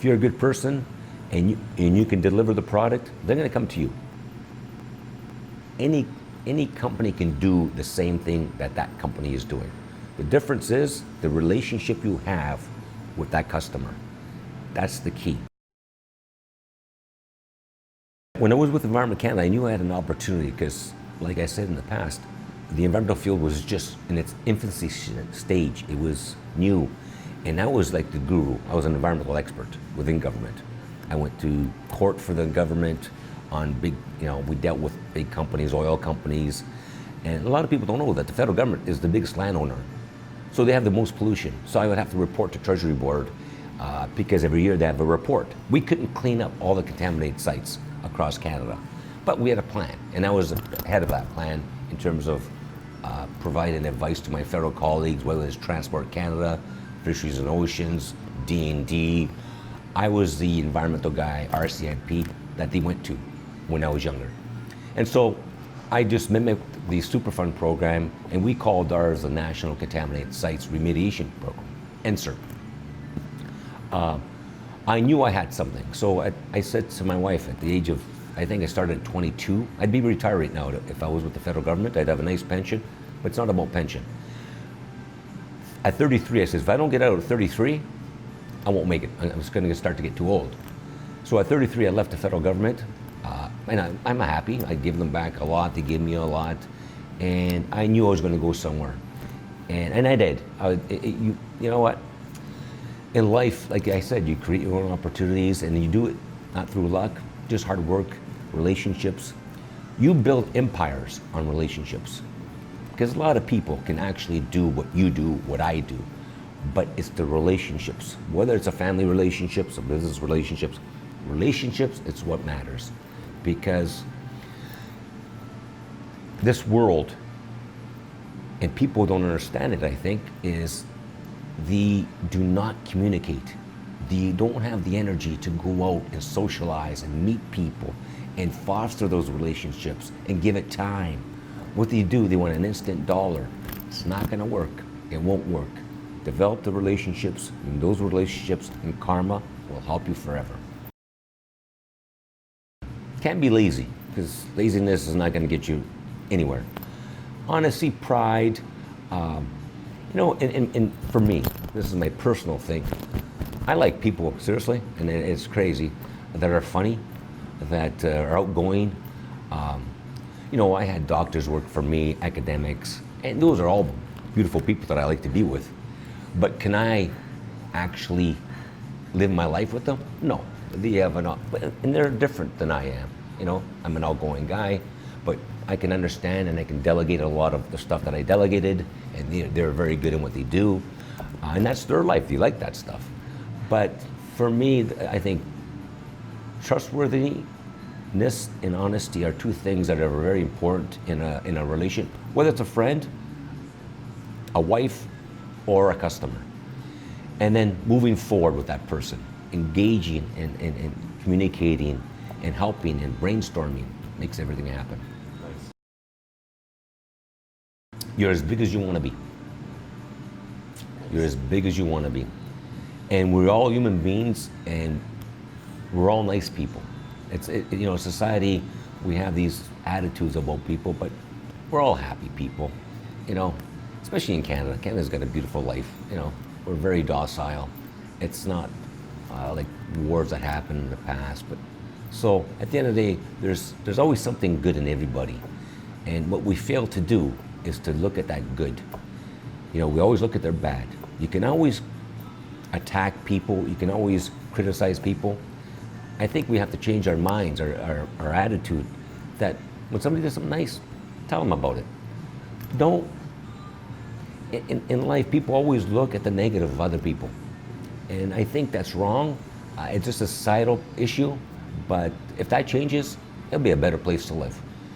you're a good person and you can deliver the product, they're going to come to you. Any company can do the same thing that that company is doing. The difference is the relationship you have with that customer. That's the key. When I was with Environment Canada, I knew I had an opportunity because, like I said in the past, the environmental field was just in its infancy stage. It was new. And I was like the guru. I was an environmental expert within government. I went to court for the government on big, we dealt with big companies, oil companies. And a lot of people don't know that the federal government is the biggest landowner. So they have the most pollution. So I would have to report to Treasury Board because every year they have a report. We couldn't clean up all the contaminated sites across Canada, but we had a plan. And I was ahead of that plan in terms of providing advice to my federal colleagues, whether it's Transport Canada, Fisheries and Oceans, D&D. I was the environmental guy, RCMP, that they went to when I was younger. And so I just mimicked the Superfund program, and we called ours the National Contaminated Sites Remediation Program, NSERP. I knew I had something, so I said to my wife at the age of, I think I started at 22, I'd be retired right now if I was with the federal government. I'd have a nice pension, but it's not about pension. At 33, I said, if I don't get out at 33, I won't make it. I'm just going to start to get too old. So at 33, I left the federal government, and I'm happy. I give them back a lot. They give me a lot, and I knew I was going to go somewhere, and I did. You know what? In life, like I said, you create your own opportunities, and you do it not through luck, just hard work, relationships. You build empires on relationships, because a lot of people can actually do what you do, what I do, but it's the relationships. Whether it's a family relationships, or business relationships, it's what matters. Because this world, and people don't understand it, I think, is they do not communicate. They don't have the energy to go out and socialize and meet people and foster those relationships and give it time. What do? They want an instant dollar. It's not gonna work. It won't work. Develop the relationships, and those relationships and karma will help you forever. Can't be lazy, because laziness is not going to get you anywhere. Honesty, pride, and for me, this is my personal thing. I like people, seriously, and it's crazy, that are funny, that are outgoing. I had doctors work for me, academics, and those are all beautiful people that I like to be with. But can I actually live my life with them? No. They have and they're different than I am. I'm an outgoing guy, but I can understand and I can delegate a lot of the stuff that I delegated, and they're very good in what they do, and that's their life. They like that stuff. But for me, I think trustworthiness and honesty are two things that are very important in a relation, whether it's a friend, a wife, or a customer. And then moving forward with that person, engaging and communicating and helping and brainstorming makes everything happen. Nice. You're as big as you want to be. You're as big as you want to be. And we're all human beings, and we're all nice people. Society, we have these attitudes about people, but we're all happy people, especially in Canada. Canada's got a beautiful life, We're very docile. It's not like wars that happened in the past, but so at the end of the day, there's always something good in everybody. And what we fail to do is to look at that good. We always look at their bad. You can always attack people, you can always criticize people. I think we have to change our minds, our attitude, that when somebody does something nice, tell them about it. Don't, in life, people always look at the negative of other people. And I think that's wrong. It's just a societal issue, but if that changes, it'll be a better place to live.